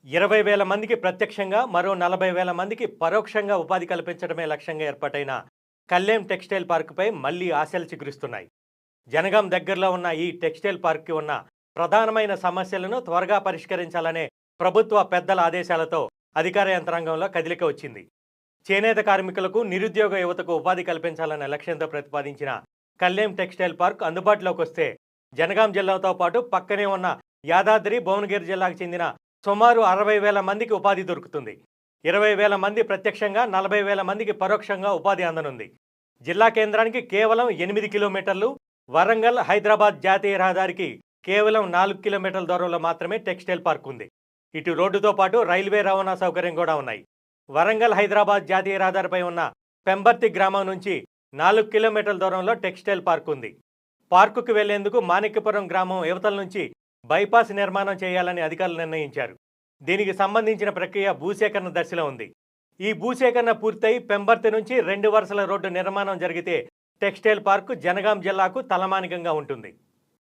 20,000 మందికి ప్రత్యక్షంగా, మరో 40,000 మందికి పరోక్షంగా ఉపాధి కల్పించడమే లక్ష్యంగా ఏర్పాటైన కళ్యాణ్ టెక్స్టైల్ పార్కుపై మళ్లీ ఆశలు చిగురిస్తున్నాయి. జనగాం దగ్గరలో ఉన్న ఈ టెక్స్టైల్ పార్క్కి ఉన్న ప్రధానమైన సమస్యలను త్వరగా పరిష్కరించాలనే ప్రభుత్వ పెద్దల ఆదేశాలతో అధికార యంత్రాంగంలో కదలిక వచ్చింది. చేనేత కార్మికులకు, నిరుద్యోగ యువతకు ఉపాధి కల్పించాలనే లక్ష్యంతో ప్రతిపాదించిన కళ్యాణ్ టెక్స్టైల్ పార్క్ అందుబాటులోకి వస్తే జనగాం జిల్లాతో పాటు పక్కనే ఉన్న యాదాద్రి, భువనగిరి జిల్లాకు చెందిన సుమారు 60,000 మందికి ఉపాధి దొరుకుతుంది. 20,000 మంది ప్రత్యక్షంగా, 40,000 మందికి పరోక్షంగా ఉపాధి అందనుంది. జిల్లా కేంద్రానికి కేవలం 8 కిలోమీటర్లు, వరంగల్, హైదరాబాద్ జాతీయ రహదారికి కేవలం 4 కిలోమీటర్ల దూరంలో మాత్రమే టెక్స్టైల్ పార్క్ ఉంది. ఇటు రోడ్డుతో పాటు రైల్వే రవాణా సౌకర్యం కూడా ఉన్నాయి. వరంగల్, హైదరాబాద్ జాతీయ రహదారిపై ఉన్న పెంబర్తి గ్రామం నుంచి 4 కిలోమీటర్ల దూరంలో టెక్స్టైల్ పార్క్ ఉంది. పార్కుకు వెళ్లేందుకు మాణిక్యపురం గ్రామం యువతల నుంచి బైపాస్ నిర్మాణం చేయాలని అధికారులు నిర్ణయించారు. దీనికి సంబంధించిన ప్రక్రియ భూసేకరణ దశలో ఉంది. ఈ భూసేకరణ పూర్తయి పెంబర్తి నుంచి 2 వరుసల రోడ్డు నిర్మాణం జరిగితే టెక్స్టైల్ పార్కు జనగాం జిల్లాకు తలమానికంగా ఉంటుంది.